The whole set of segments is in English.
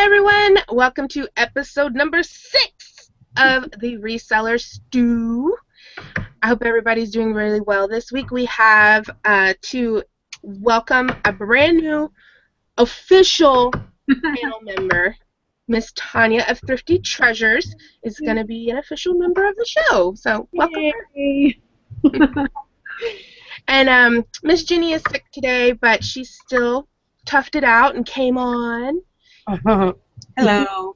everyone. Welcome to episode number 6 of the Reseller Stew. I hope everybody's doing really well this week. We have to welcome a brand new official panel member. Miss Tanya of Thrifty Treasures is going to be an official member of the show. So welcome her. And Miss Jenny is sick today, but she still toughed it out and came on. Hello.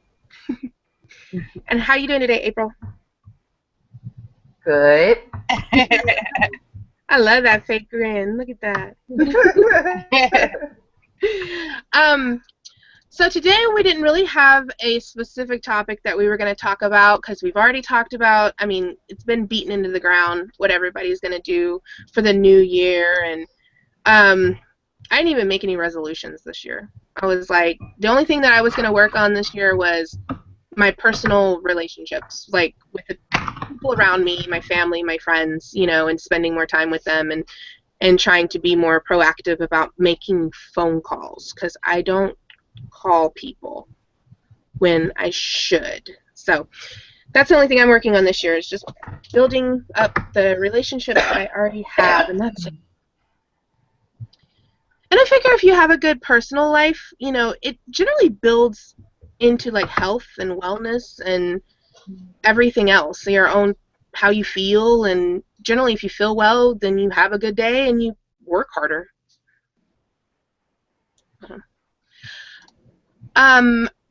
And how you doing today, April? Good. I love that fake grin. Look at that. So today we didn't really have a specific topic that we were going to talk about because we've already talked about, it's been beaten into the ground what everybody's going to do for the new year. And I didn't even make any resolutions this year. I was like, the only thing that I was going to work on this year was my personal relationships, like with the people around me, my family, my friends, and spending more time with them and trying to be more proactive about making phone calls because I don't call people when I should. So that's the only thing I'm working on this year is just building up the relationships that I already have, and that's it. And I figure if you have a good personal life, it generally builds into like health and wellness and everything else. So your own, how you feel, and generally if you feel well, then you have a good day and you work harder.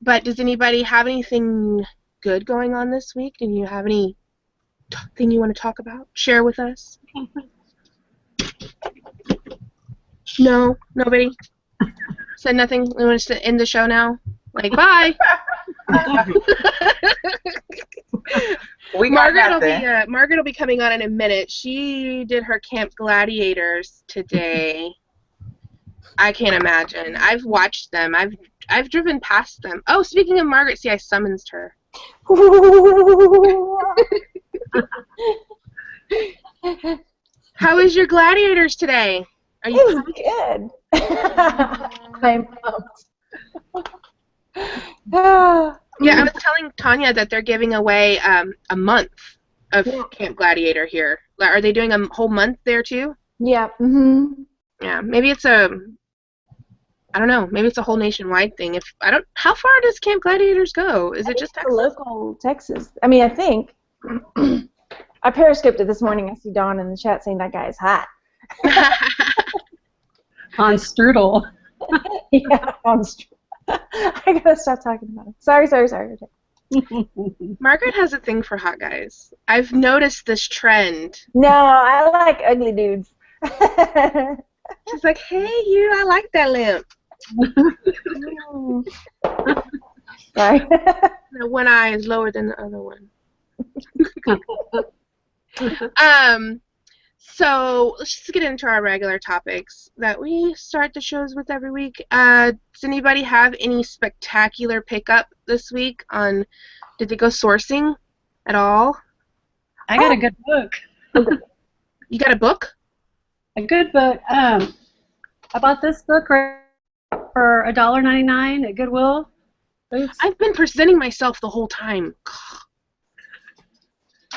But does anybody have anything good going on this week? Do you have anything you want to talk about? Share with us? No? Nobody? Said nothing? We want to end the show now? Like, bye! Margaret will be coming on in a minute. She did her Camp Gladiators today. I can't imagine. I've watched them. I've driven past them. Oh, speaking of Margaret, see, I summoned her. How was your Gladiators today? Are you pumped? Good. I'm pumped. Yeah, I was telling Tanya that they're giving away a month of Camp Gladiator here. Are they doing a whole month there too? Yeah. Mm-hmm. Yeah, maybe it's I don't know. Maybe it's a whole nationwide thing. How far does Camp Gladiators go? Is it just Texas? Local Texas. I think. I periscoped it this morning. I see Dawn in the chat saying that guy is hot. On strudel. Yeah, on strudel. I gotta stop talking about it. Sorry. Margaret has a thing for hot guys. I've noticed this trend. No, I like ugly dudes. She's like, hey, you, I like that limp. Sorry. One eye is lower than the other one. So let's just get into our regular topics that we start the shows with every week. Does anybody have any spectacular pickup this week on, did they go sourcing at all? I got a good book. You got a book? A good book. I bought this book right for $1.99 at Goodwill. Oops. I've been presenting myself the whole time.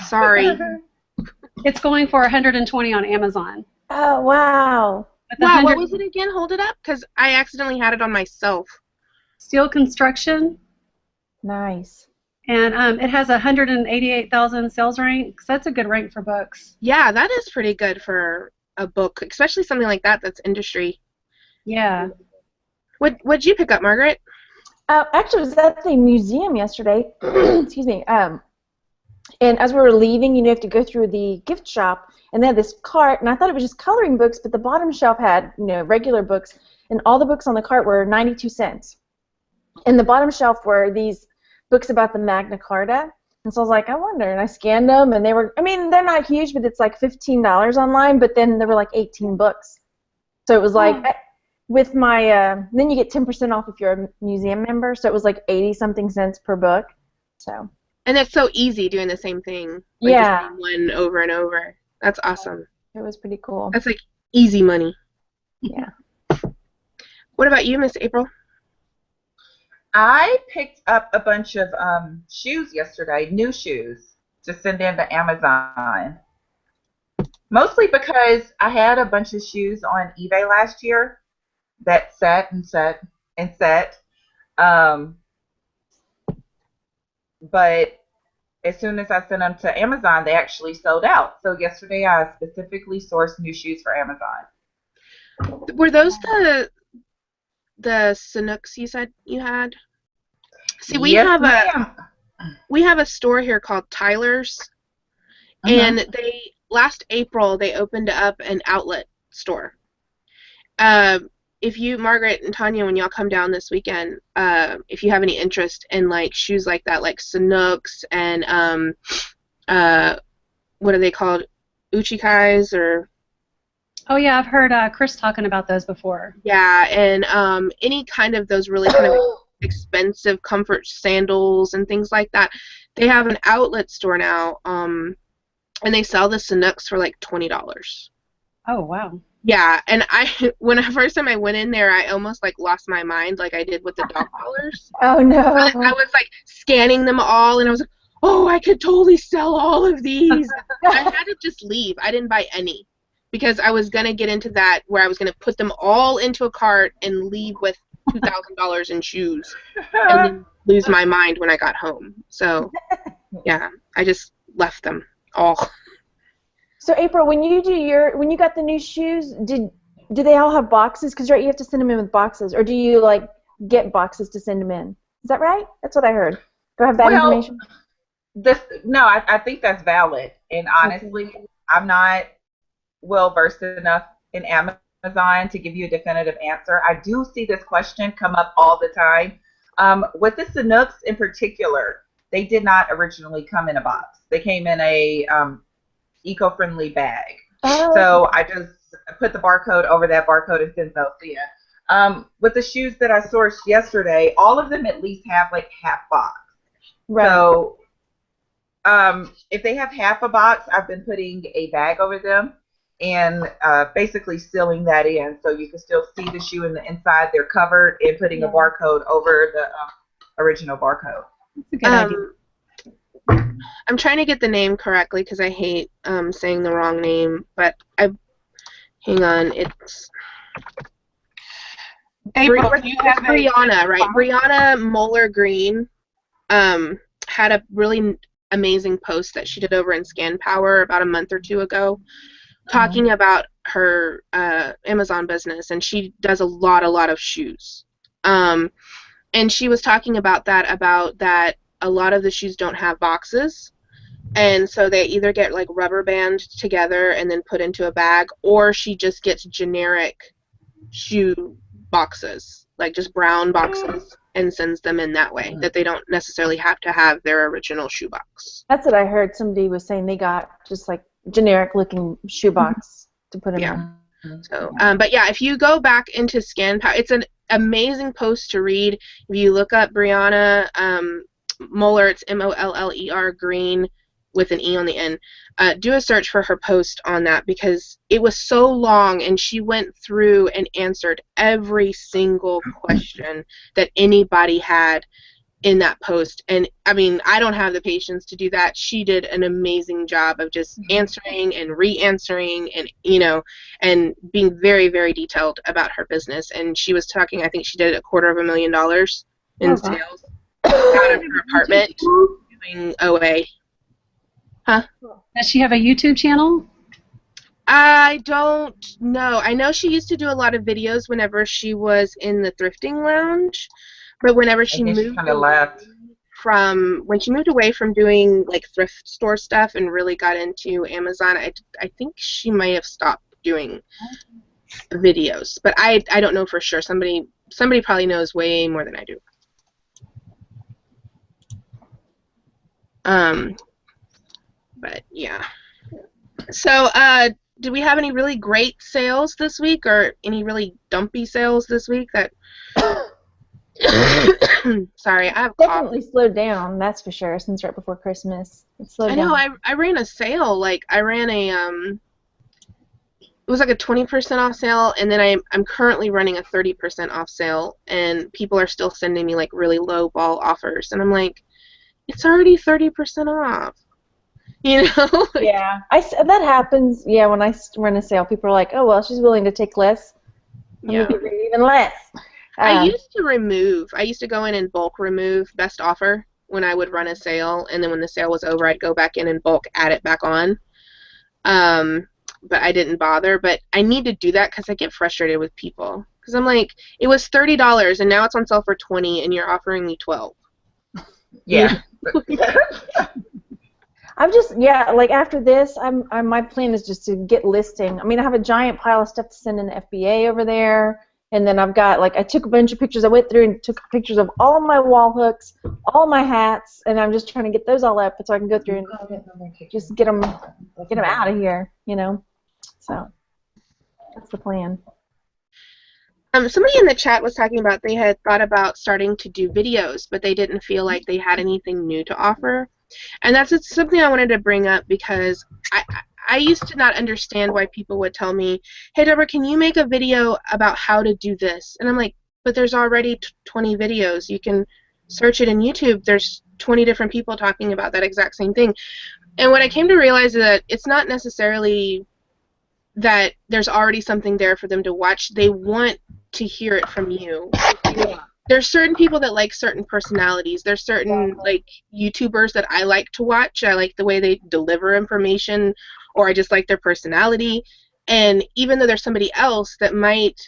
Sorry. It's going for $120 on Amazon. Oh, wow. Wow, what was it again? Hold it up, because I accidentally had it on myself. Steel Construction. Nice. And it has 188,000 sales ranks. That's a good rank for books. Yeah, that is pretty good for a book, especially something like that that's industry. Yeah. What'd you pick up, Margaret? Actually, I was at the museum yesterday. Excuse me. And as we were leaving, you have to go through the gift shop, and they had this cart, and I thought it was just coloring books, but the bottom shelf had, regular books, and all the books on the cart were 92 cents. And the bottom shelf were these books about the Magna Carta, and so I was like, I wonder, and I scanned them, and they were, they're not huge, but it's like $15 online, but then there were like 18 books. So it was like, with my, then you get 10% off if you're a museum member, so it was like 80-something cents per book, so. And it's so easy doing the same thing. Like yeah. Just one over and over. That's awesome. It was pretty cool. That's like easy money. Yeah. What about you, Miss April? I picked up a bunch of shoes yesterday, new shoes, to send into Amazon. Mostly because I had a bunch of shoes on eBay last year that set and set and set. Um, but as soon as I sent them to Amazon, they actually sold out. So yesterday I specifically sourced new shoes for Amazon. Were those the Sanooks you said you had? See, Yes, ma'am. we have a store here called Tyler's, and they last April they opened up an outlet store. If you, Margaret and Tanya, when y'all come down this weekend, if you have any interest in like shoes like that, like Sanooks and what are they called, Uchikais or? Oh yeah, I've heard Chris talking about those before. Yeah, and any kind of those really kind of expensive comfort sandals and things like that. They have an outlet store now, and they sell the Sanooks for like $20. Oh wow. Yeah, and when the first time I went in there, I almost like lost my mind, like I did with the dog collars. Oh no. I was like scanning them all, and I was like, oh, I could totally sell all of these. I had to just leave. I didn't buy any because I was gonna get into that where I was gonna put them all into a cart and leave with $2,000 in shoes, and then lose my mind when I got home. So yeah, I just left them all. So April, when you got the new shoes, do they all have boxes? Because right, you have to send them in with boxes, or do you like get boxes to send them in? Is that right? That's what I heard. Do I have that information? No, I think that's valid. And honestly, I'm not well versed enough in Amazon to give you a definitive answer. I do see this question come up all the time. With the Sanooks in particular, they did not originally come in a box. They came in a eco-friendly bag. Oh. So I just put the barcode over that barcode and sent those in. With the shoes that I sourced yesterday, all of them at least have like half box. Right. So if they have half a box, I've been putting a bag over them and basically sealing that in so you can still see the shoe in the inside. They're covered and putting a barcode over the original barcode. That's a good idea. I'm trying to get the name correctly because I hate saying the wrong name, but hang on, it's April, you have Brianna, right? Brianna Moeller Green had a really amazing post that she did over in Scan Power about a month or two ago, talking about her Amazon business, and she does a lot of shoes. And she was talking about that a lot of the shoes don't have boxes, and so they either get like rubber band together and then put into a bag, or she just gets generic shoe boxes, like just brown boxes, and sends them in that way, that they don't necessarily have to have their original shoebox. That's what I heard. Somebody was saying they got just like generic looking shoebox to put in there. So, but yeah, if you go back into Scan Power, it's an amazing post to read. If you look up Brianna Moeller, it's Moller Green with an E on the end. Do a search for her post on that because it was so long and she went through and answered every single question that anybody had in that post. And I mean, I don't have the patience to do that. She did an amazing job of just answering and re-answering and, and being very, very detailed about her business. And she was talking, I think she did $250,000 in sales out of her apartment doing OA. Huh? Does she have a YouTube channel? I don't know. I know she used to do a lot of videos whenever she was in the thrifting lounge, but whenever she moved away from doing like thrift store stuff and really got into Amazon, I think she may have stopped doing videos. But I don't know for sure. Somebody probably knows way more than I do. But yeah. So, did we have any really great sales this week, or any really dumpy sales this week? That sorry, I have definitely slowed down. That's for sure. Since right before Christmas, it slowed down. I know. I ran a sale. Like I ran it was like a 20% off sale, and then I'm currently running a 30% off sale, and people are still sending me like really low ball offers, and I'm like, it's already 30% off, you know? Yeah, that happens. Yeah, when I run a sale, people are like, "Oh well, she's willing to take less. Let me Yeah. give you even less." I used to go in and bulk remove best offer when I would run a sale, and then when the sale was over, I'd go back in and bulk add it back on. But I didn't bother. But I need to do that because I get frustrated with people. Because I'm like, it was $30 and now it's on sale for $20, and you're offering me $12. Yeah. I'm just like after this, my plan is just to get listing. I mean, I have a giant pile of stuff to send in the FBA over there, and then I've got I took a bunch of pictures. I went through and took pictures of all my wall hooks, all my hats, and I'm just trying to get those all up so I can go through and just get them out of here, you know. So that's the plan. Somebody in the chat was talking about they had thought about starting to do videos, but they didn't feel like they had anything new to offer. And that's something I wanted to bring up because I used to not understand why people would tell me, hey, Deborah, can you make a video about how to do this? And I'm like, but there's already 20 videos. You can search it in YouTube. There's 20 different people talking about that exact same thing. And what I came to realize is that it's not necessarily that there's already something there for them to watch. They want to hear it from you. There's certain people that like certain personalities. There's certain like YouTubers that I like to watch. I like the way they deliver information, or I just like their personality. And even though there's somebody else that might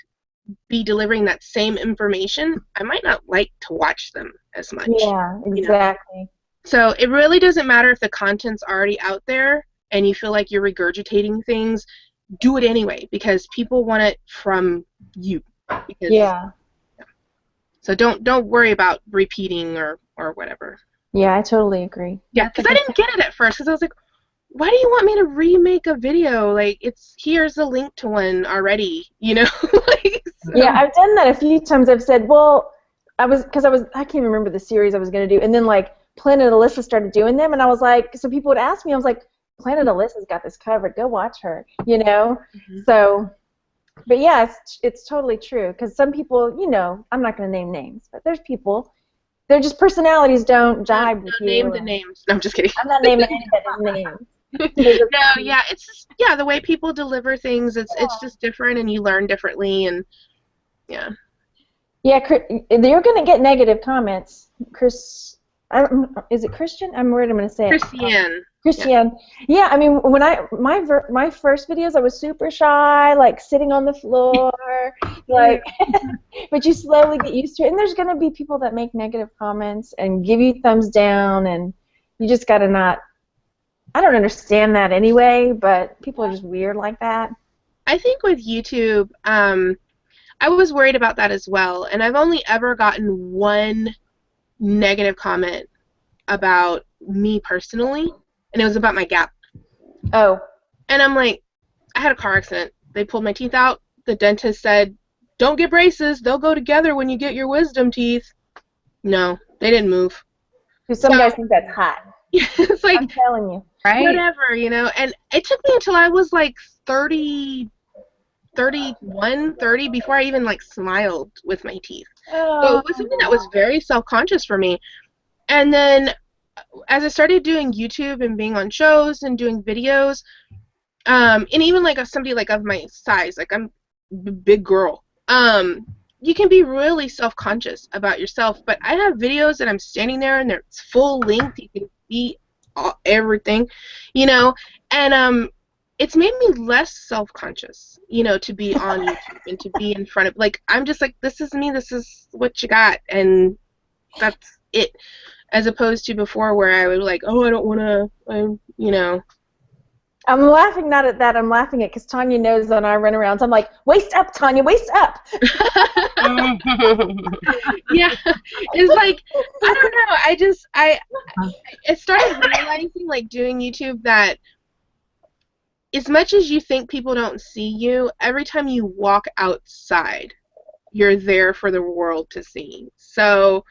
be delivering that same information, I might not like to watch them as much. Yeah, exactly. You know? So it really doesn't matter if the content's already out there and you feel like you're regurgitating things. Do it anyway because people want it from you. Because, yeah. So don't worry about repeating or whatever. Yeah, I totally agree. Yeah, because I didn't get it at first because I was like, why do you want me to remake a video? Like, here's a link to one already, you know? Like, so. Yeah, I've done that a few times. I've said, well, I can't remember the series I was going to do, and then like Planet Alyssa started doing them, and I was like, so people would ask me, I was like, Planet Alyssa's got this covered. Go watch her, you know? Mm-hmm. So, but yeah, it's totally true because some people, you know, I'm not going to name names, but there's people, they're just personalities don't jive with you. Name the names. No, I'm just kidding. I'm not naming anybody's names. No, yeah, it's just, yeah, the way people deliver things, it's just different, and you learn differently, and yeah. Yeah, you're going to get negative comments, Chris. Is it Christian? I'm worried I'm going to say Christian. Christian. Yeah, I mean, when my first videos, I was super shy, like sitting on the floor, like. But you slowly get used to it, and there's going to be people that make negative comments and give you thumbs down, and you just got to not. I don't understand that anyway, but people are just weird like that. I think with YouTube, I was worried about that as well, and I've only ever gotten one negative comment about me personally, and it was about my gap. Oh. And I'm like, I had a car accident. They pulled my teeth out. The dentist said, don't get braces. They'll go together when you get your wisdom teeth. No, they didn't move. Because some guys think that's hot. It's like, I'm telling you. Right? Whatever, you know. And it took me until I was like 30, 31, 30 before I even like smiled with my teeth. Oh. So it was something that was very self-conscious for me. And then as I started doing YouTube and being on shows and doing videos, and even like somebody like of my size, like I'm a big girl, you can be really self-conscious about yourself. But I have videos that I'm standing there and it's full length. You can see everything, you know, and it's made me less self-conscious, you know, to be on YouTube and to be in front of, like, I'm just like, this is me, this is what you got, and that's it, as opposed to before where I was like, oh, I don't want to, you know. I'm laughing not at that, I'm laughing at because Tanya knows that I run around, so I'm like, waist up, Tanya, waist up! Yeah, it's like, I don't know, I started realizing, like, doing YouTube that as much as you think people don't see you, every time you walk outside, you're there for the world to see. So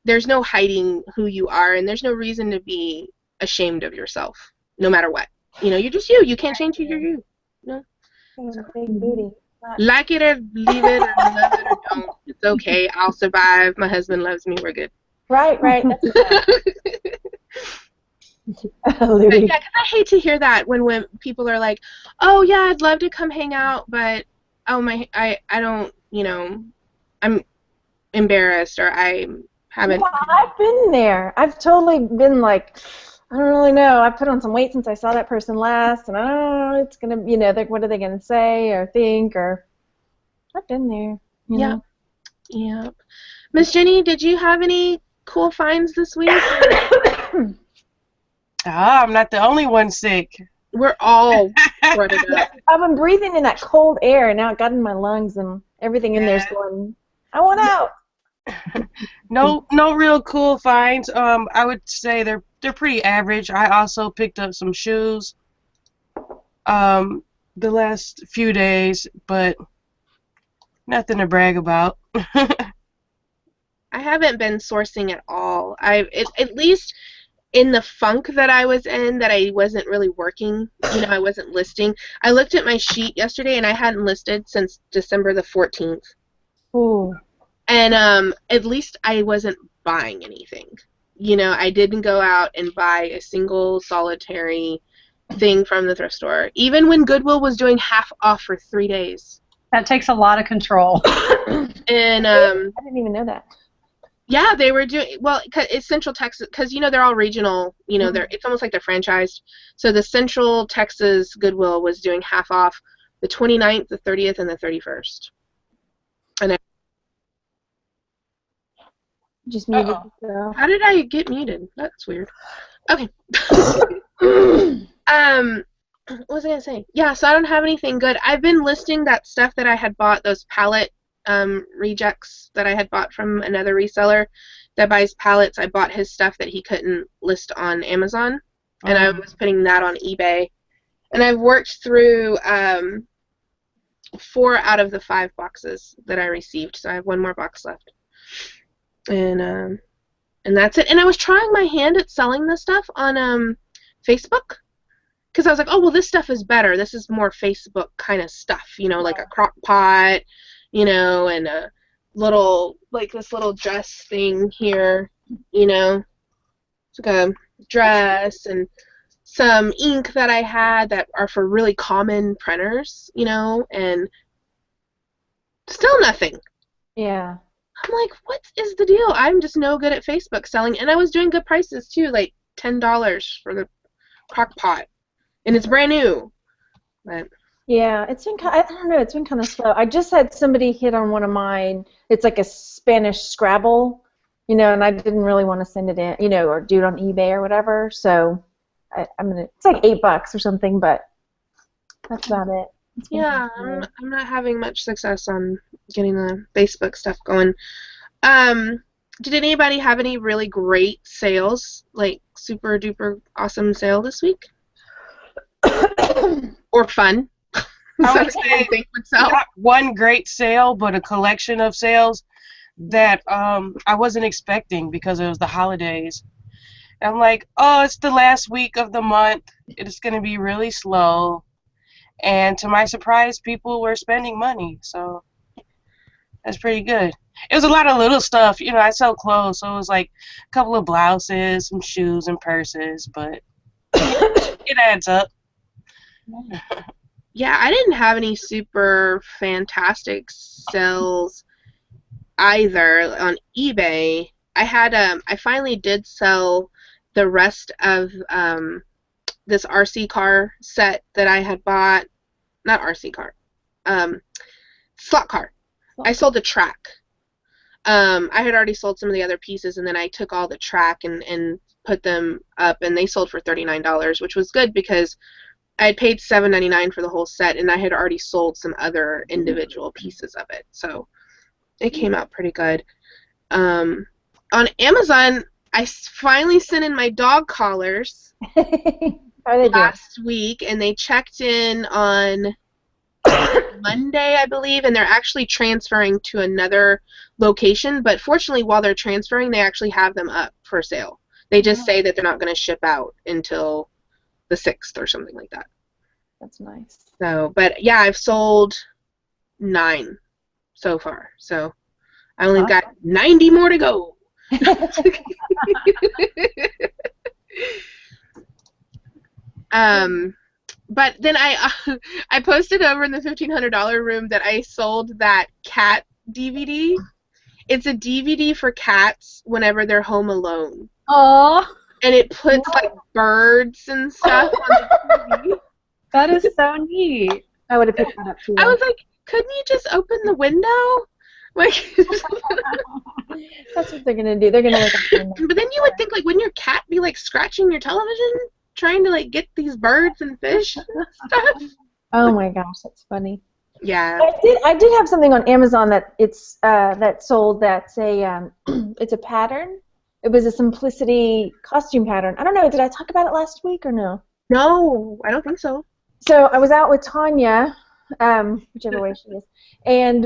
there's no hiding who you are, and there's no reason to be ashamed of yourself, no matter what. You know, you're just you. You can't change who you're you. No. Got a big booty. Like it or leave it, or love it or don't. It's okay. I'll survive. My husband loves me. We're good. Right. That's But Louis. yeah, 'cause I hate to hear that when people are like, "Oh yeah, I'd love to come hang out, but oh my, I don't, I'm embarrassed or I haven't." Well, I've been there. I've totally been like, I don't really know. I put on some weight since I saw that person last, and I don't know. It's gonna, what are they gonna say or think? Or I've been there. Yeah, yeah. Miss Jenny, did you have any cool finds this week? I'm not the only one sick. We're all flooded up. I've been breathing in that cold air, and now it got in my lungs, and everything in there's going, I want out. No real cool finds. I would say they're pretty average. I also picked up some shoes the last few days, but nothing to brag about. I haven't been sourcing at all. At least in the funk that I was in, that I wasn't really working, I wasn't listing. I looked at my sheet yesterday, and I hadn't listed since December the 14th. Ooh. And at least I wasn't buying anything. I didn't go out and buy a single solitary thing from the thrift store, even when Goodwill was doing half off for 3 days. That takes a lot of control. And I didn't even know that. yeah, they were doing, well, it's Central Texas, because they're all regional. It's almost like they're franchised. So the Central Texas Goodwill was doing half off the 29th, the 30th, and the 31st. And Just muted yourself. how did I get muted? That's weird. Okay. What was I gonna say? Yeah, so I don't have anything good. I've been listing that stuff that I had bought, those pallet rejects that I had bought from another reseller that buys pallets. I bought his stuff that he couldn't list on Amazon, and I was putting that on eBay. And I've worked through 4 out of the 5 boxes that I received, so I have 1 more box left. And that's it. And I was trying my hand at selling this stuff on Facebook, because I was like, oh, well, this stuff is better. This is more Facebook kind of stuff, like a crock pot, and a little, like this little dress thing here, it's like a dress, and some ink that I had that are for really common printers, and still nothing. Yeah. I'm like, what is the deal? I'm just no good at Facebook selling, and I was doing good prices too, like $10 for the crock pot, and it's brand new. But Yeah, it's been I don't know, it's been kind of slow. I just had somebody hit on one of mine. It's like a Spanish Scrabble, and I didn't really want to send it in, or do it on eBay or whatever. So it's like $8 or something, but that's about it. yeah, I'm not having much success on getting the Facebook stuff going. Did anybody have any really great sales, like super duper awesome sale this week? Or fun? I would say not one great sale, but a collection of sales that I wasn't expecting because it was the holidays. I'm like, oh, it's the last week of the month. It's going to be really slow. And to my surprise, people were spending money, so that's pretty good. It was a lot of little stuff. I sell clothes, so it was like a couple of blouses, some shoes, and purses, but it adds up. Yeah, I didn't have any super fantastic sales either on eBay. I finally did sell the rest of this RC car set that I had bought. Not RC car. Slot car. I sold the track. I had already sold some of the other pieces, and then I took all the track and put them up, and they sold for $39, which was good because I had paid $7.99 for the whole set, and I had already sold some other individual pieces of it, so it came out pretty good. On Amazon, I finally sent in my dog collars last week, and they checked in on Monday, I believe, and they're actually transferring to another location, but fortunately, while they're transferring, they actually have them up for sale. They just say that they're not going to ship out until the 6th or something like that. That's nice. So, but yeah, I've sold 9 so far. So I only got 90 more to go. But then I posted over in the $1,500 room that I sold that cat DVD. It's a DVD for cats whenever they're home alone. Oh, And it puts like birds and stuff on the TV. that is so neat. I would have picked that up too. I was like, couldn't you just open the window? Like, that's what they're gonna do. They're gonna look at the but then you would think, like, wouldn't your cat be like scratching your television, trying to like get these birds and fish and stuff? Oh my gosh, that's funny. Yeah. I did have something on Amazon that sold that's a it's a pattern. It was a simplicity costume pattern. I don't know, did I talk about it last week or no? No, I don't think so. So I was out with Tanya, whichever way she is, and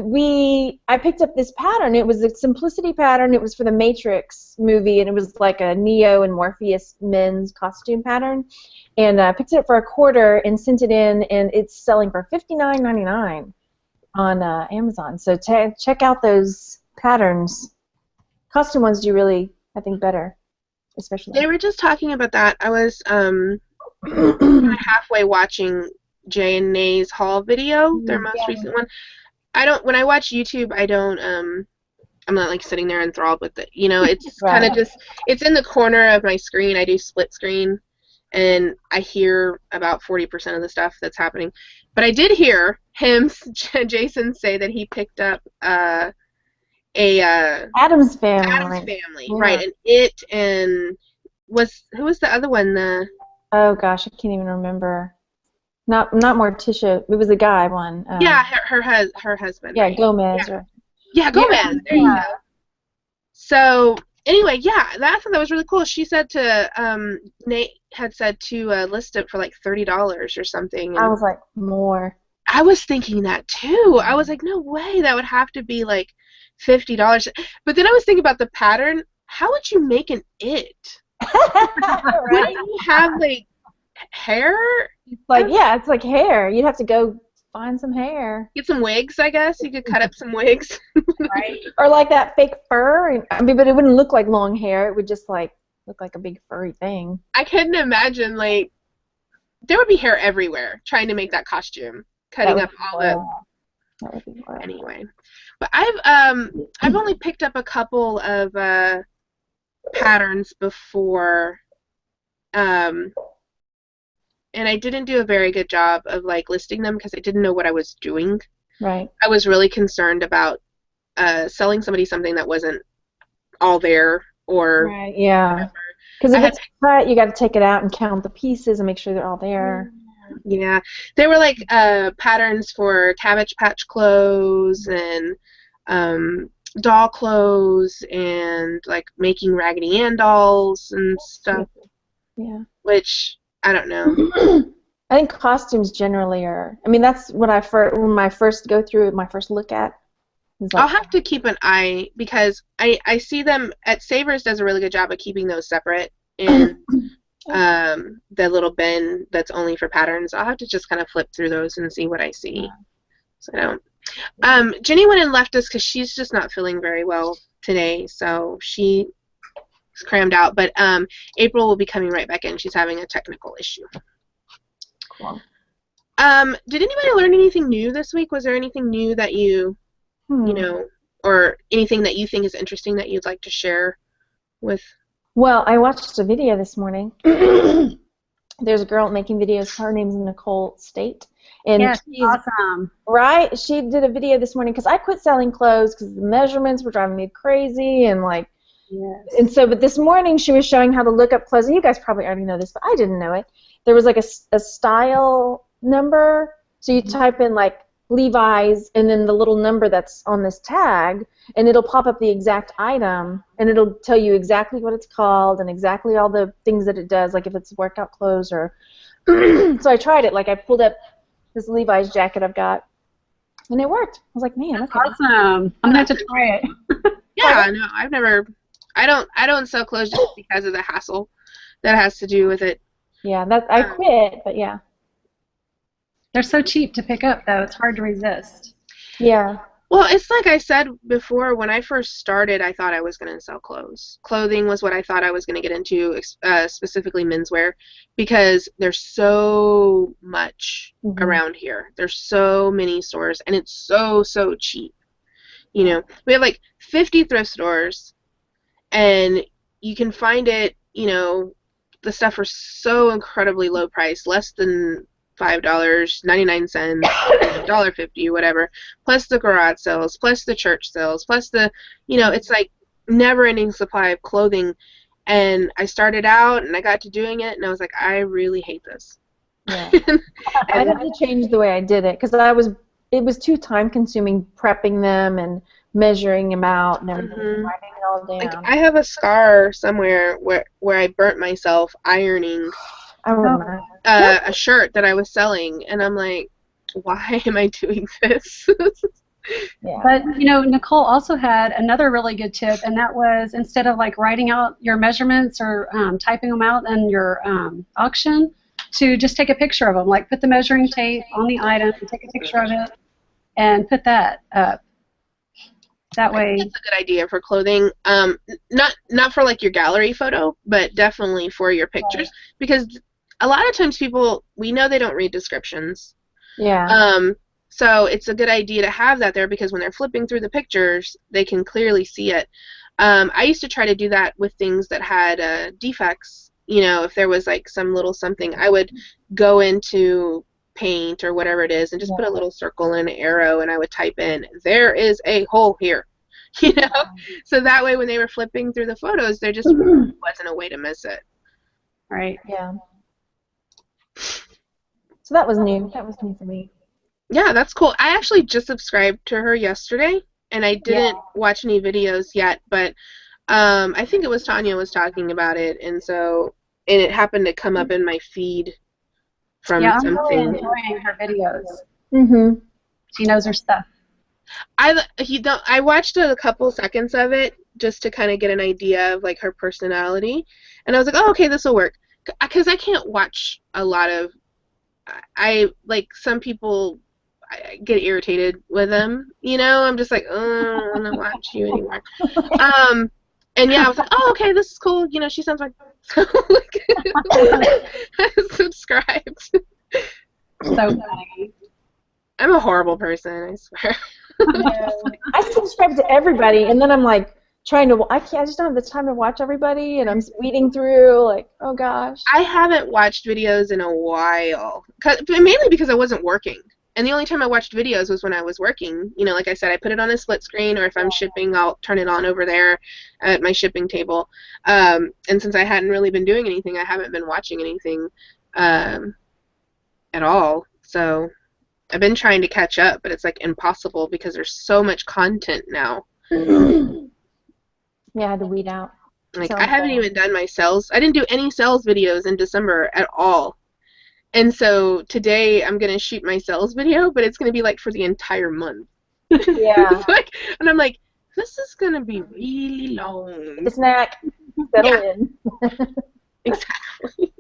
I picked up this pattern. It was a simplicity pattern. It was for the Matrix movie, and it was like a Neo and Morpheus men's costume pattern. And I picked it up for $1 and sent it in, and it's selling for $59.99 on Amazon. So check out those patterns. Costume ones do really, I think, better, especially. They were just talking about that. I was kind of halfway watching Jay and Nay's haul video, their most recent one. When I watch YouTube, I'm not like sitting there enthralled with it. You know, it's Right. kind of just, it's in the corner of my screen. I do split screen, and I hear about 40% of the stuff that's happening. But I did hear Jason say that he picked up a Addams Family. Yeah. Right? And who was the other one? Oh gosh, I can't even remember. Not Morticia. It was a guy one. Yeah, her husband. Yeah, right? Gomez. Yeah. Or, Yeah, Gomez. There you go. So anyway, yeah, I thought that was really cool. She said Nate had said to list it for like $30 or something. And I was like, more. I was thinking that too. I was like, no way, that would have to be like $50. But then I was thinking about the pattern. How would you make an it? Right? Wouldn't you have like hair? It's like hair. You'd have to go find some hair. Get some wigs, I guess. You could cut up some wigs. Right. Or like that fake fur. I mean, but it wouldn't look like long hair. It would just like look like a big furry thing. I couldn't imagine, like, there would be hair everywhere trying to make that costume, cutting up all the. That would be horrible. Anyway, but I've only picked up a couple of patterns before, and I didn't do a very good job of like listing them because I didn't know what I was doing. Right. I was really concerned about selling somebody something that wasn't all there or. Right. Yeah. Because if it's cut, you got to take it out and count the pieces and make sure they're all there. Yeah, they were like patterns for Cabbage Patch clothes and doll clothes and like making Raggedy Ann dolls and stuff. Yeah. Which I don't know. I think costumes generally are. I mean, that's what when I first go through my first look at. I'll have to keep an eye because I see them at Savers does a really good job of keeping those separate in the little bin that's only for patterns. I'll have to just kind of flip through those and see what I see. So I don't. Jenny went and left us because she's just not feeling very well today, so she's crammed out. But April will be coming right back in. She's having a technical issue. Cool. Did anybody learn anything new this week? Was there anything new that you know, or anything that you think is interesting that you'd like to share with? Well, I watched a video this morning. There's a girl making videos. Her name's Nicole State. And Yes, she's awesome. right. She did a video this morning because I quit selling clothes because the measurements were driving me crazy and like. Yes. And so, but this morning she was showing how to look up clothes. And you guys probably already know this, but I didn't know it. There was like a style number. So you type in like Levi's and then the little number that's on this tag, and it'll pop up the exact item, and it'll tell you exactly what it's called and exactly all the things that it does, like if it's workout clothes or. So I tried it. Like I pulled up this Levi's jacket I've got, and it worked. I was like, man, that's Awesome. I'm gonna have to try it. Yeah, no, I've never. I don't sell clothes just because of the hassle that has to do with it. Yeah, I quit, but yeah. They're so cheap to pick up, though. It's hard to resist. Yeah. Well, it's like I said before, when I first started, I thought I was going to sell clothes. Clothing was what I thought I was going to get into, specifically menswear, because there's so much around here. There's so many stores, and it's so, so cheap. You know, we have like 50 thrift stores, and you can find it, you know, the stuff for so incredibly low price, less than $5.99, $1.50, whatever, plus the garage sales, plus the church sales, plus the, you know, it's like never-ending supply of clothing. And I started out, and I got to doing it, and I was like, I really hate this. Yeah. I had to change the way I did it because it was too time-consuming prepping them and measuring them out and everything, writing it all down. Like, I have a scar somewhere where I burnt myself ironing a shirt that I was selling, and I'm like, why am I doing this? Yeah. But, you know, Nicole also had another really good tip, and that was instead of like writing out your measurements or typing them out in your auction, to just take a picture of them, like put the measuring tape on the item, take a picture of it, and put that up. That way. That's a good idea for clothing. Not for like your gallery photo, but definitely for your pictures, because a lot of times people, we know they don't read descriptions. Yeah. So it's a good idea to have that there, because when they're flipping through the pictures, they can clearly see it. I used to try to do that with things that had defects. You know, if there was like some little something, I would go into Paint or whatever it is and just put a little circle and an arrow, and I would type in, there is a hole here. You know? So that way when they were flipping through the photos, there just wasn't a way to miss it. Right. Yeah. So that was new. That was new for me. Yeah, that's cool. I actually just subscribed to her yesterday, and I didn't watch any videos yet, but I think it was Tanya was talking about it, and it happened to come up in my feed from something. I'm really enjoying her videos. She knows her stuff. I watched a couple seconds of it just to kind of get an idea of like her personality, and I was like, oh, okay, this will work, because I can't watch a lot of. I like some people. I get irritated with them, you know. I'm just like, I don't want to watch you anymore. And yeah, I was like, oh, okay, this is cool. You know, she sounds like. I subscribed. So funny. I'm a horrible person, I swear. I subscribe to everybody, and then I'm like trying to. I just don't have the time to watch everybody, and I'm weeding through. Like, oh gosh. I haven't watched videos in a while, mainly because I wasn't working. And the only time I watched videos was when I was working. You know, like I said, I put it on a split screen, or if I'm shipping, I'll turn it on over there at my shipping table. And since I hadn't really been doing anything, I haven't been watching anything at all. So I've been trying to catch up, but it's like impossible because there's so much content now. Yeah, I had to weed out. Like, I haven't even done my sales. I didn't do any sales videos in December at all. And so today I'm going to shoot my sales video, but it's going to be like for the entire month. Yeah. And I'm like, this is going to be really long. The snack. Settle in. Exactly.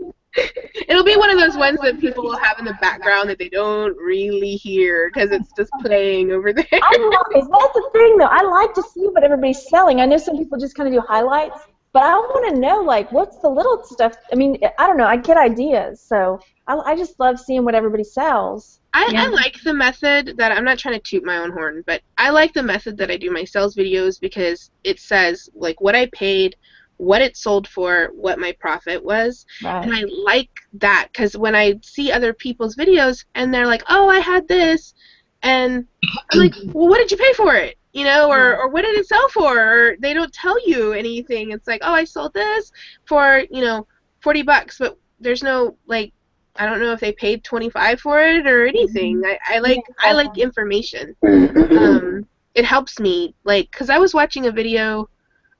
It'll be one of those ones that people will have in the background that they don't really hear because it's just playing over there. That's the thing, though. I like to see what everybody's selling. I know some people just kind of do highlights, but I want to know, like, what's the little stuff. I mean, I don't know. I get ideas, so I just love seeing what everybody sells. I like the method that, I'm not trying to toot my own horn, but I like the method that I do my sales videos because it says, like, what I paid, what it sold for, what my profit was. Right. And I like that because when I see other people's videos and they're like, oh, I had this, and I'm like, well, what did you pay for it? You know, or what did it sell for? Or they don't tell you anything. It's like, oh, I sold this for, you know, $40, but there's no, like, I don't know if they paid $25 for it or anything. I like information. It helps me, like, because I was watching a video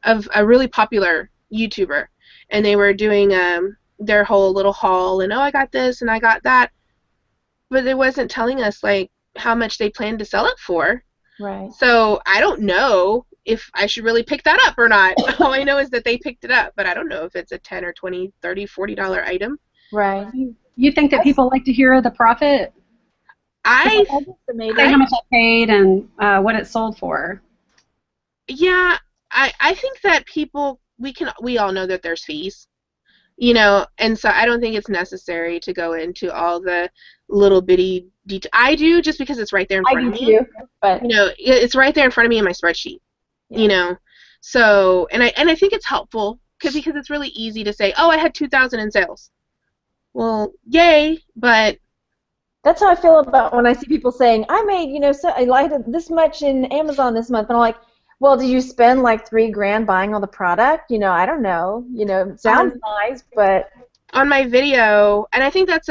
of a really popular YouTuber, and they were doing their whole little haul, and oh, I got this and I got that, but it wasn't telling us like how much they planned to sell it for. Right. So I don't know if I should really pick that up or not. All I know is that they picked it up, but I don't know if it's a $10 or $20, $30, $40 item. Right. You think that people like to hear the profit? I say how much I paid and what it sold for. Yeah, I think that we all know that there's fees, and so I don't think it's necessary to go into all the little bitty detail. I do, just because it's right there in front of me. Too, but it's right there in front of me in my spreadsheet. So and I think it's helpful because it's really easy to say, oh, I had 2,000 in sales. Well, yay, but that's how I feel about when I see people saying, I made, I did this much in Amazon this month, and I'm like, well, did you spend like $3,000 buying all the product? I don't know. It sounds nice, but on my video, and I think that's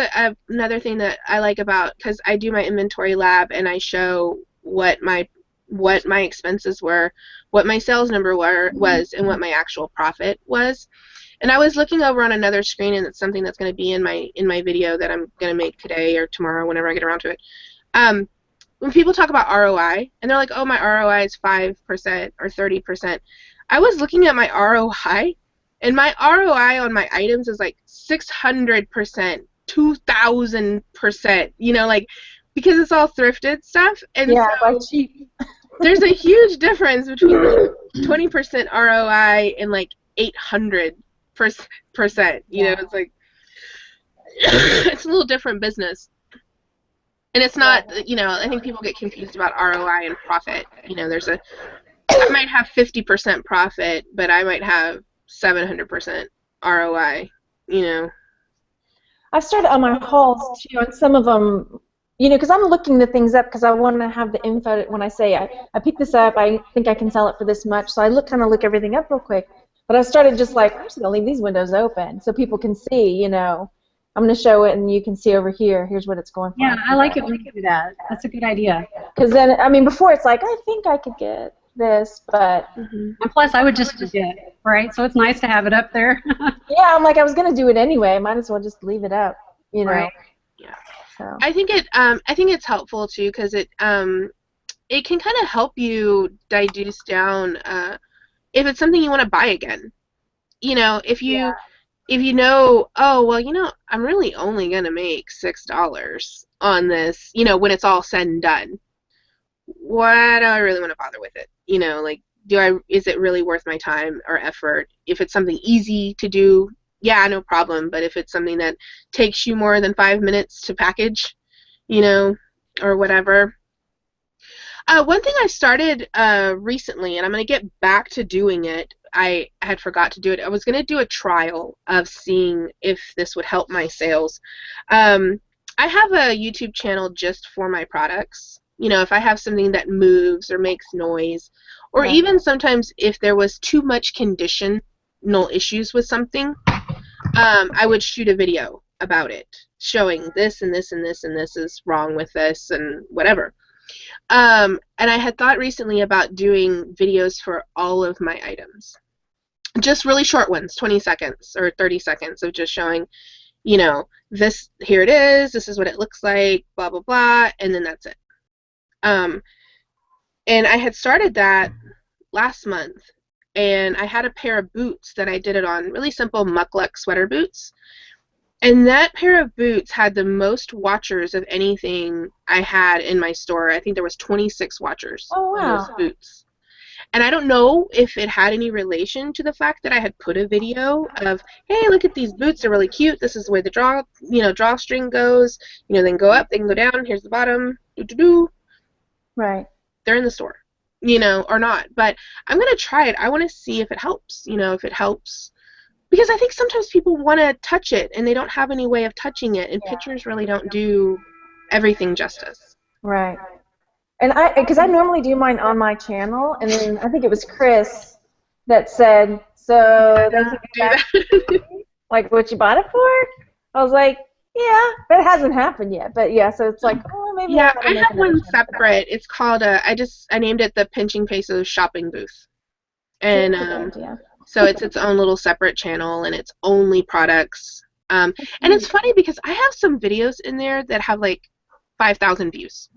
another thing that I like about, because I do my inventory lab and I show what my expenses were, what my sales number was, and what my actual profit was. And I was looking over on another screen, and it's something that's going to be in my video that I'm going to make today or tomorrow, whenever I get around to it. When people talk about ROI, and they're like, oh, my ROI is 5% or 30%, I was looking at my ROI, and my ROI on my items is like 600%, 2,000%, because it's all thrifted stuff. And so cheap. There's a huge difference between 20% ROI and like 800%. It's like it's a little different business. And it's not, I think people get confused about ROI and profit. I might have 50% profit, but I might have 700% ROI, I've started on my hauls too, and some of them, because I'm looking the things up because I want to have the info when I say I picked this up, I think I can sell it for this much, so I kind of look everything up real quick. But I've started just like, I'm just going to leave these windows open so people can see, I'm going to show it, and you can see over here, here's what it's going for. Yeah, I like it when you do that. That's a good idea. Because then, before it's like, I think I could get this, but... And plus, I would just forget, right? So it's nice to have it up there. Yeah, I'm like, I was going to do it anyway. Might as well just leave it up, Right. Yeah. So. I think it's helpful, too, because it can kind of help you deduce down if it's something you want to buy again. If you know, oh, well, I'm really only going to make $6 on this, when it's all said and done. Why do I really want to bother with it? Is it really worth my time or effort? If it's something easy to do, yeah, no problem. But if it's something that takes you more than 5 minutes to package, or whatever. One thing I started recently, and I'm going to get back to doing it, I had forgot to do it. I was going to do a trial of seeing if this would help my sales. I have a YouTube channel just for my products. If I have something that moves or makes noise, or even sometimes if there was too much conditional issues with something, I would shoot a video about it, showing this and this and this and this is wrong with this and whatever. And I had thought recently about doing videos for all of my items. Just really short ones, 20 seconds or 30 seconds of just showing, this, here it is, this is what it looks like, blah, blah, blah, and then that's it. And I had started that last month, and I had a pair of boots that I did it on, really simple muckluck sweater boots. And that pair of boots had the most watchers of anything I had in my store. I think there was 26 watchers on those boots. And I don't know if it had any relation to the fact that I had put a video of, hey, look at these boots, they're really cute. This is the way the drawstring goes. They can go up, they can go down. Here's the bottom. Doo-doo-doo. Right. They're in the store, or not. But I'm going to try it. I want to see if it helps, if it helps. Because I think sometimes people want to touch it, and they don't have any way of touching it, and pictures really don't do everything justice. Right. And because I normally do mine on my channel, and then I think it was Chris that said, so they can do that. Like, what you bought it for? I was like, yeah, but it hasn't happened yet. But yeah, so it's like, oh, maybe. Yeah, I have one separate. It's called I named it the Pinching Pesos shopping booth, and so it's its own little separate channel, and it's only products. And it's funny because I have some videos in there that have like 5,000 views.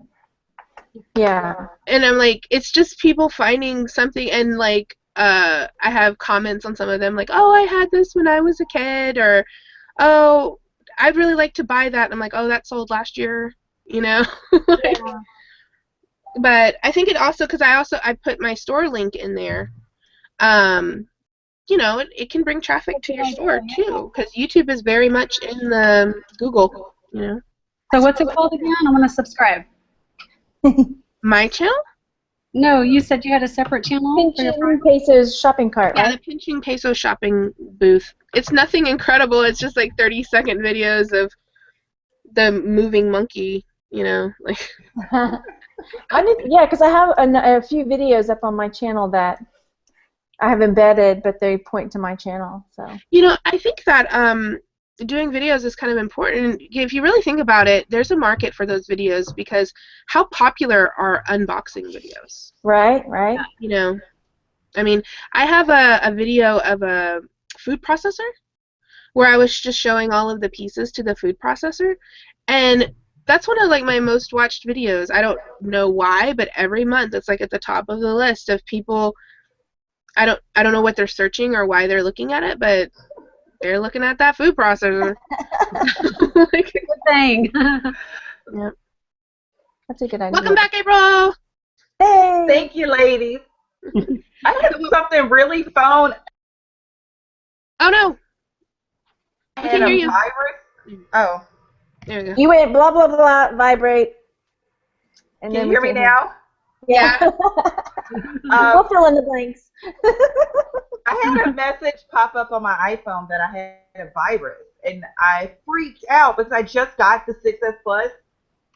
Yeah. And I'm like, it's just people finding something, and like I have comments on some of them like, oh, I had this when I was a kid, or oh, I'd really like to buy that. And I'm like, oh, that sold last year. you know. Yeah. But I think it also, because I put my store link in there. You know, it can bring traffic to your store too, because YouTube is very much in the Google. You know. So what's it called again? I want to subscribe. My channel? No, you said you had a separate channel for your Pinching Peso's shopping cart, Yeah, right? the Pinching Peso shopping booth. It's nothing incredible. It's just like 30-second videos of the moving monkey, you know, like. Yeah, because I have a few videos up on my channel that I have embedded, but they point to my channel. So. You know, I think that doing videos is kind of important. If you really think about it, there's a market for those videos because how popular are unboxing videos? Right, right. You know, I mean, I have a video of a food processor where I was just showing all of the pieces to the food processor, and that's one of like my most watched videos. I don't know why, but every month it's like at the top of the list of people. I don't know what they're searching or why they're looking at it, but they're looking at that food processor. Good thing. Yep. That's a good idea. Welcome back, April. Hey. Thank you, ladies. I have something really phone. Oh no. I We had can hear a you. virus. Oh, There we go. You went blah blah blah vibrate. And can then you we hear me can now? Yeah. We'll fill in the blanks. I had a message pop up on my iPhone that I had a virus, and I freaked out because I just got the 6S Plus.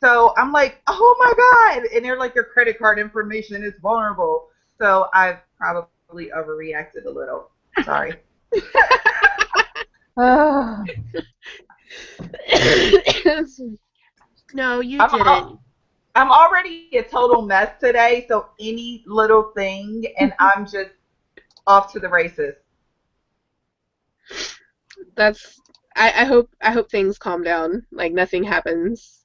So I'm like, oh my God. And they're like, your credit card information is vulnerable. So I've probably overreacted a little. Sorry. Oh. No, you I'm didn't. I'm already a total mess today, so any little thing, and I'm just off to the races. That's. I hope things calm down. Like nothing happens.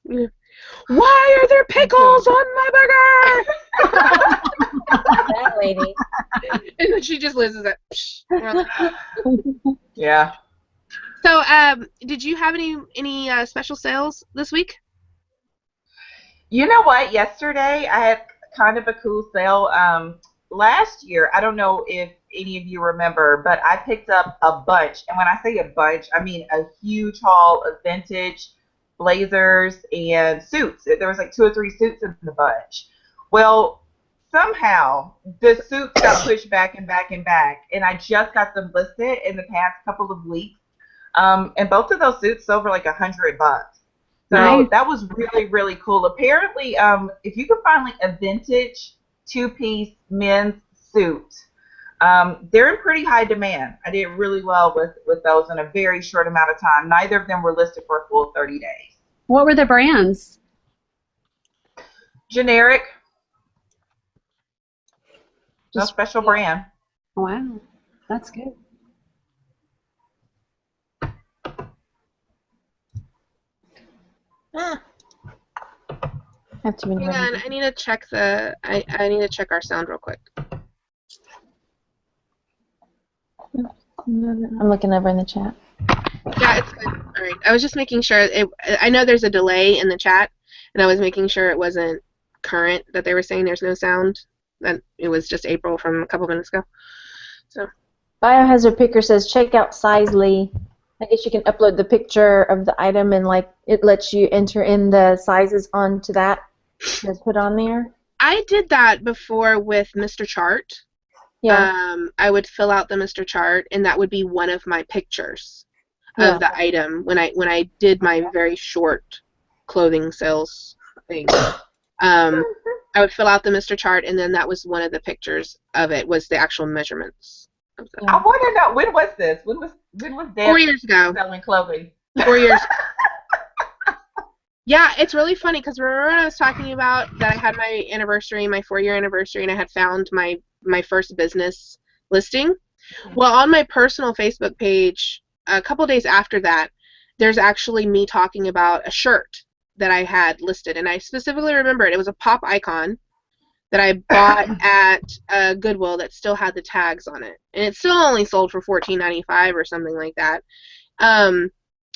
Why are there pickles on my burger? That lady. And then she just loses it. Yeah. So, did you have any special sales this week? You know what? Yesterday I had kind of a cool sale. Last year, I don't know if any of you remember, but I picked up a bunch. And when I say a bunch, I mean a huge haul of vintage blazers and suits. There was like 2 or 3 suits in the bunch. Well, somehow the suits got pushed back and back and back, and I just got them listed in the past couple of weeks. And both of those suits sold for like $100. So Nice. that was really, really cool. Apparently, if you can find like a vintage 2-piece men's suit, they're in pretty high demand. I did really well with those in a very short amount of time. Neither of them were listed for a full 30 days. What were the brands? Generic. No special brand. Wow, that's good. Ah. Have too many Hang on, I need to check I need to check our sound real quick. I'm looking over in the chat. Yeah, it's good. All right. I was just making sure. I know there's a delay in the chat, and I was making sure it wasn't current that they were saying there's no sound. That it was just April from a couple minutes ago. So. Biohazard Picker says check out Sizely. I guess you can upload the picture of the item and like it lets you enter in the sizes onto that to put on there. I did that before with Mr. Chart. Yeah. I would fill out the Mr. Chart, and that would be one of my pictures of the item when I did my very short clothing sales thing. I would fill out the Mr. Chart, and then that was one of the pictures of it was the actual measurements. I want to know, when was this? When was Deb 4 years ago. selling clothing? 4 years. Yeah, it's really funny because remember when I was talking about that I had my anniversary, my 4-year anniversary, and I had found my first business listing? Well, on my personal Facebook page, a couple days after that, there's actually me talking about a shirt that I had listed, and I specifically remember it. It was a pop icon that I bought at Goodwill that still had the tags on it, and it still only sold for $14.95 or something like that.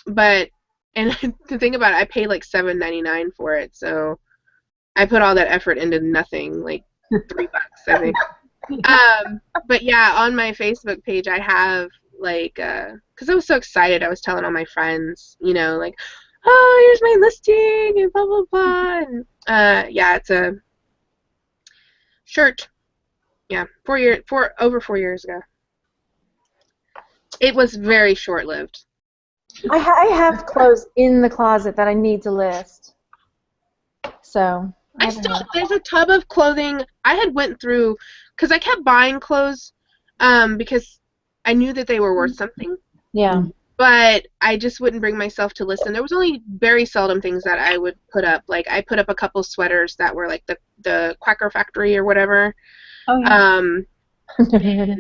But And to think about it, I paid like $7.99 for it, so I put all that effort into nothing, like $3, I think. But yeah, on my Facebook page, I have like, because I was so excited, I was telling all my friends, you know, like, oh, here's my listing and blah blah blah. And yeah, it's a shirt. Yeah, over 4 years ago. It was very short-lived. I have clothes in the closet that I need to list. So There's a tub of clothing. I had went through, because I kept buying clothes, because I knew that they were worth something. Yeah. But I just wouldn't bring myself to list them. There was only very seldom things that I would put up. Like I put up a couple sweaters that were like the Quacker Factory or whatever. Oh yeah.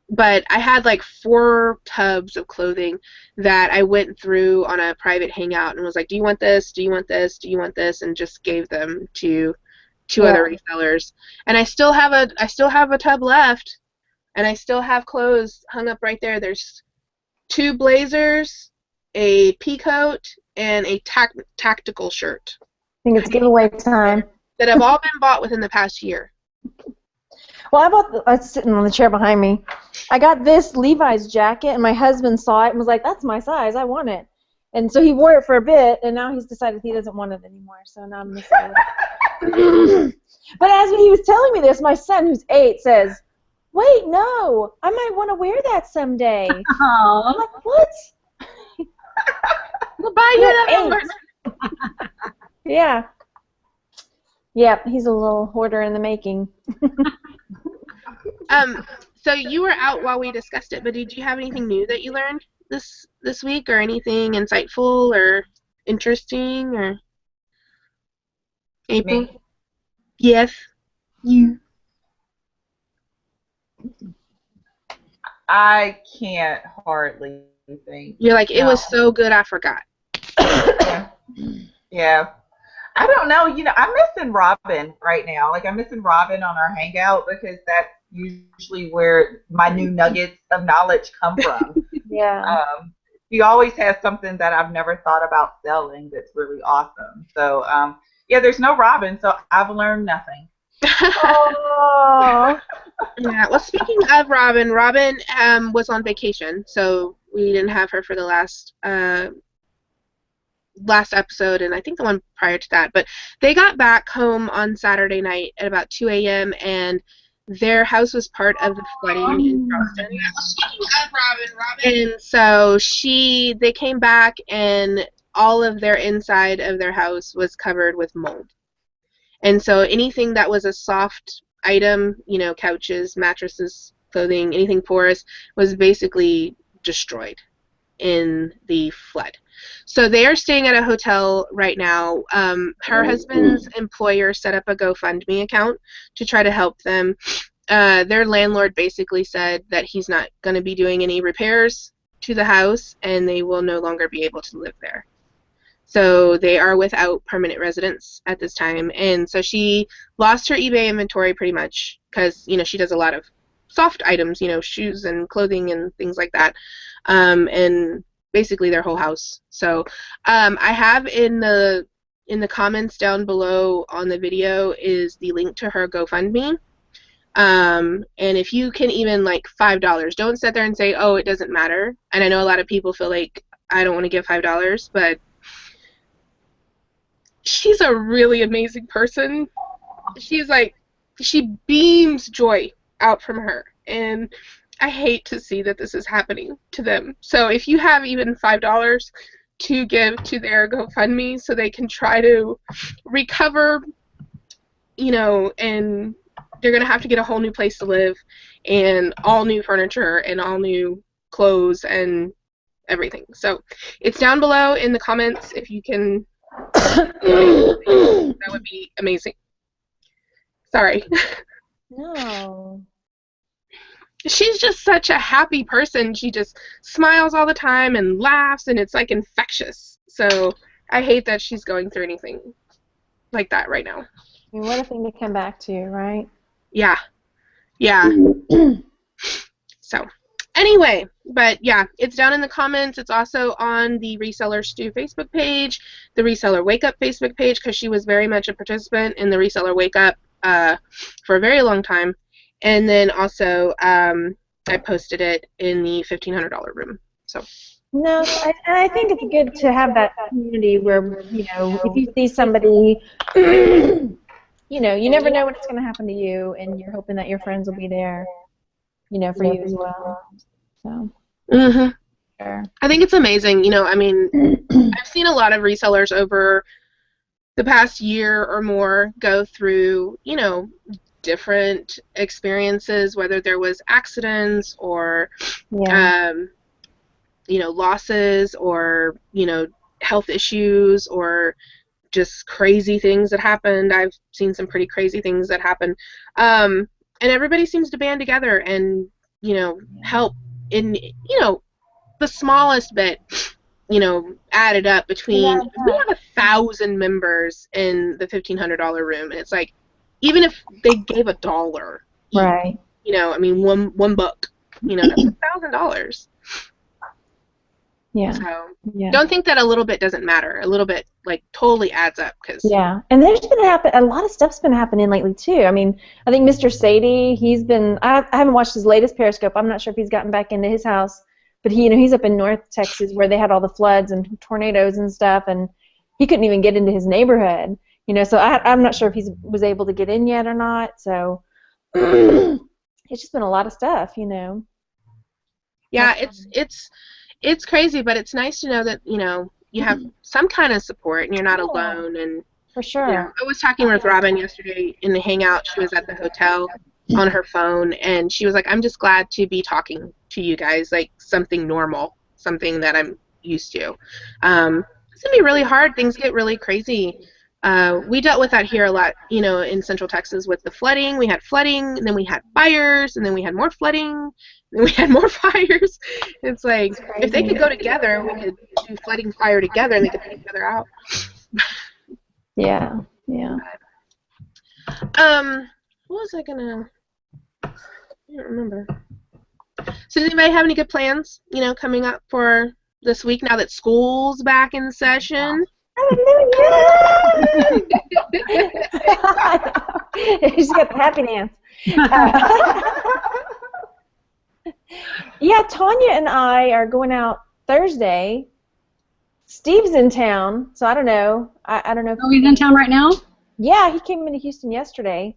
But I had like 4 tubs of clothing that I went through on a private hangout and was like, do you want this? Do you want this? Do you want this? And just gave them to 2 other resellers. And I still have a tub left, and I still have clothes hung up right there. There's 2 blazers, a pea coat, and a tactical shirt. I think it's giveaway time. That have all been bought within the past year. Well, I bought that's sitting on the chair behind me. I got this Levi's jacket, and my husband saw it and was like, that's my size, I want it. And so he wore it for a bit, and now he's decided he doesn't want it anymore, so now I'm missing it. But as he was telling me this, my son, who's 8, says, wait, no, I might want to wear that someday. Oh. I'm like, what? We'll buy you that. Yeah. Yep, he's a little hoarder in the making. So you were out while we discussed it, but did you have anything new that you learned this week, or anything insightful or interesting, or April? Me? Yes, you. I can't hardly think. You're like, it was so good, I forgot. Yeah. I don't know. You know, I'm missing Robin right now. Like, I'm missing Robin on our hangout because that's usually where my new nuggets of knowledge come from. Yeah. He always has something that I've never thought about selling that's really awesome. So, yeah, there's no Robin, so I've learned nothing. Oh. Yeah. Well, speaking of Robin was on vacation, so we didn't have her for the last episode, and I think the one prior to that. But they got back home on Saturday night at about 2 a.m. and their house was part of the flooding in Charleston. Yeah. Well, speaking of Robin, and so they came back, and all of their inside of their house was covered with mold. And so anything that was a soft item, you know, couches, mattresses, clothing, anything porous, was basically destroyed in the flood. So they are staying at a hotel right now. Her husband's employer set up a GoFundMe account to try to help them. Their landlord basically said that he's not going to be doing any repairs to the house, and they will no longer be able to live there. So they are without permanent residence at this time. And so she lost her eBay inventory pretty much because, you know, she does a lot of soft items, you know, shoes and clothing and things like that. And basically their whole house. So I have in the comments down below on the video is the link to her GoFundMe. And if you can even like $5, don't sit there and say, oh, it doesn't matter. And I know a lot of people feel like I don't want to give $5, but she's a really amazing person. She's like, she beams joy out from her, and I hate to see that this is happening to them. So if you have even $5 to give to their GoFundMe so they can try to recover, you know, and they're going to have to get a whole new place to live and all new furniture and all new clothes and everything. So it's down below in the comments if you can. That would be amazing. Sorry. No. She's just such a happy person. She just smiles all the time and laughs, and it's like infectious. So I hate that she's going through anything like that right now. I mean, what a thing to come back to, right? Yeah. Yeah. So Anyway, but yeah, it's down in the comments. It's also on the Reseller Stew Facebook page, the Reseller Wake Up Facebook page, because she was very much a participant in the Reseller Wake Up for a very long time. And then also I posted it in the $1,500 room. So. No, I think it's good to have that community where, you know, if you see somebody, you know, you never know when it's going to happen to you, and you're hoping that your friends will be there, you know, for you as well. So. Mm-hmm. Sure. I think it's amazing. You know, I mean, I've seen a lot of resellers over the past year or more go through, you know, different experiences, whether there was accidents or, you know, losses or, you know, health issues or just crazy things that happened. I've seen some pretty crazy things that happen. And everybody seems to band together and, you know, help in, you know, the smallest bit, you know, added up between, we have 1,000 members in the $1,500 room, and it's like, even if they gave $1, right? You know, I mean, one buck, you know, that's $1,000. Yeah. So don't think that a little bit doesn't matter. A little bit, like, totally adds up. And there's been a lot of stuff's been happening lately too. I mean, I think Mr. Sadie, he's been. I haven't watched his latest Periscope. I'm not sure if he's gotten back into his house, but he, you know, he's up in North Texas where they had all the floods and tornadoes and stuff, and he couldn't even get into his neighborhood. You know, so I'm not sure if he was able to get in yet or not. So it's just been a lot of stuff, you know. Yeah, it's crazy, but it's nice to know that, you know, you have some kind of support and you're not alone. And for sure. You know, I was talking with Robin yesterday in the hangout. She was at the hotel on her phone, and she was like, I'm just glad to be talking to you guys, like something normal, something that I'm used to. It's going to be really hard. Things get really crazy. We dealt with that here a lot, you know, in Central Texas with the flooding. We had flooding, and then we had fires, and then we had more flooding, and then we had more fires. It's like, if they could go together, we could do flooding, fire together, and they could take each other out. Yeah. What was I gonna? I don't remember. So, does anybody have any good plans, you know, coming up for this week now that school's back in session? She's got the happy dance. Yeah, Tanya and I are going out Thursday. Steve's in town, so I don't know. I don't know. Oh, he's in town right now? Yeah, he came into Houston yesterday.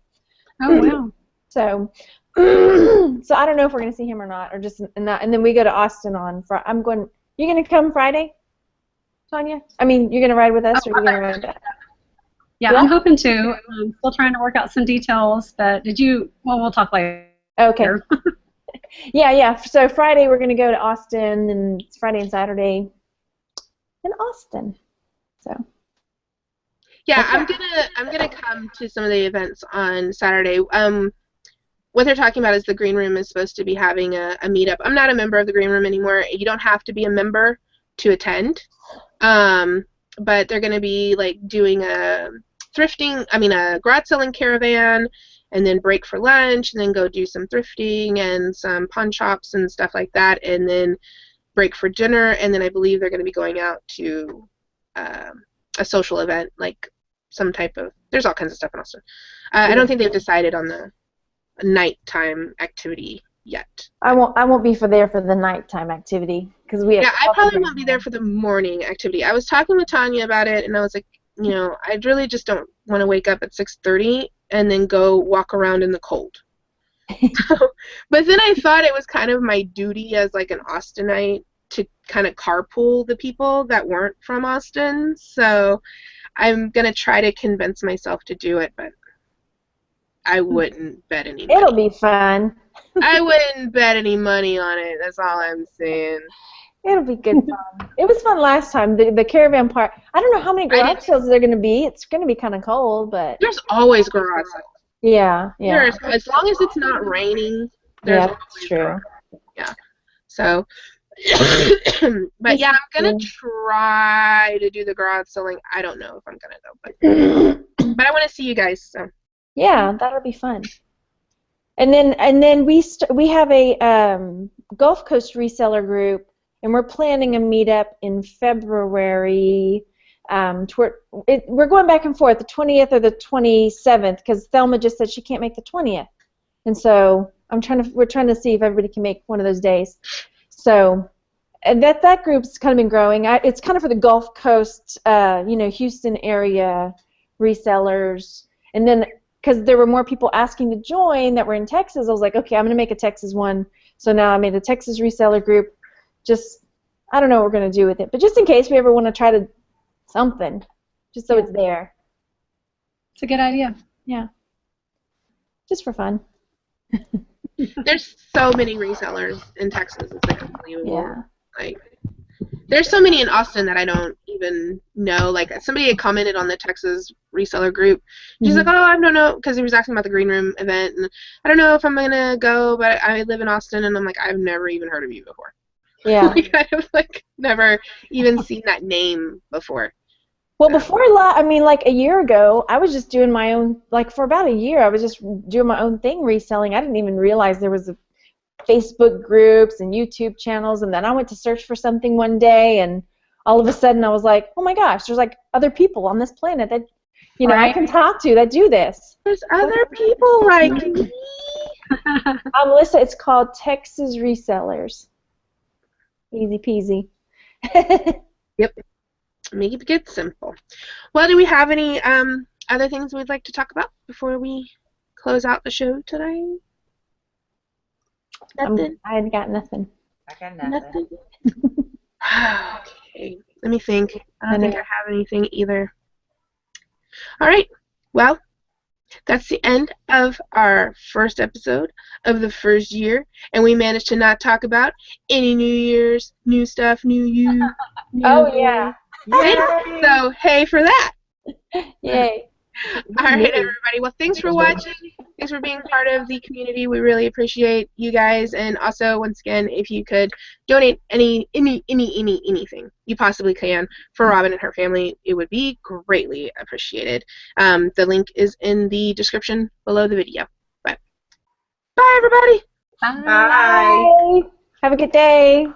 Oh, wow. So I don't know if we're going to see him or not, or just not. And then we go to Austin on Friday. You going to come Friday, Tanya? I mean, you're going to ride with us, or you're going to ride with us? Yeah, I'm hoping to. I'm still trying to work out some details, but we'll talk later. Okay. Yeah. So Friday we're going to go to Austin, and it's Friday and Saturday in Austin. So. Yeah, I'm gonna come to some of the events on Saturday. What they're talking about is the Green Room is supposed to be having a meetup. I'm not a member of the Green Room anymore. You don't have to be a member to attend, but they're going to be like doing a garage selling caravan, and then break for lunch, and then go do some thrifting and some pawn shops and stuff like that, and then break for dinner, and then I believe they're going to be going out to a social event, like some type of. There's all kinds of stuff in Austin. I don't think they've decided on the nighttime activity yet. I won't be there for the nighttime activity because we. Yeah, I probably won't be there for the morning activity. I was talking with Tanya about it, and I was like, you know, I really just don't want to wake up at 6:30 and then go walk around in the cold. But then I thought it was kind of my duty as like an Austinite to kind of carpool the people that weren't from Austin. So I'm going to try to convince myself to do it, but I wouldn't bet any money. It'll be fun. I wouldn't bet any money on it. That's all I'm saying. It'll be good fun. It was fun last time. The caravan park. I don't know how many garage sales there are going to be. It's going to be kind of cold, but there's always garage sales. Yeah. As long as it's not raining. That's true. Yeah. So, but yeah, I'm gonna try to do the garage selling. I don't know if I'm gonna though, but I want to see you guys. So. Yeah, that'll be fun. And then we have a Gulf Coast reseller group, and we're planning a meetup in February. We're going back and forth, the 20th or the 27th, because Thelma just said she can't make the 20th, and so we're trying to see if everybody can make one of those days. So, and that group's kind of been growing. It's kind of for the Gulf Coast, Houston area resellers, and then because there were more people asking to join that were in Texas, I was like, okay, I'm going to make a Texas one. So now I made a Texas reseller group. I don't know what we're going to do with it, but just in case we ever want to try to something, just so it's there. It's a good idea. Yeah. Just for fun. There's so many resellers in Texas. It's like unbelievable. Yeah. Like, there's so many in Austin that I don't even know. Like, somebody had commented on the Texas reseller group. She's like, oh, I don't know, because he was asking about the Green Room event, and I don't know if I'm going to go, but I live in Austin, and I'm like, I've never even heard of you before. Yeah. I've never even seen that name before. Well, before like a year ago, I was just doing my own, like for about a year, I was just doing my own thing reselling. I didn't even realize there was Facebook groups and YouTube channels, and then I went to search for something one day, and all of a sudden I was like, oh my gosh, there's like other people on this planet that, I can talk to that do this. There's other people like me. Melissa, it's called Texas Resellers. Easy peasy. Yep. Make it get simple. Well, do we have any other things we'd like to talk about before we close out the show today? Nothing? I ain't got nothing. I got nothing. Okay. Let me think. I don't think I have anything either. All right. Well, that's the end of our first episode of the first year, and we managed to not talk about any New Year's, new stuff, new you. Oh, yeah. Yay. So, hey for that. Yay. All right, everybody. Well, thanks for watching. Thanks for being part of the community. We really appreciate you guys. And also, once again, if you could donate anything you possibly can for Robin and her family, it would be greatly appreciated. The link is in the description below the video. Bye, everybody. Bye. Have a good day.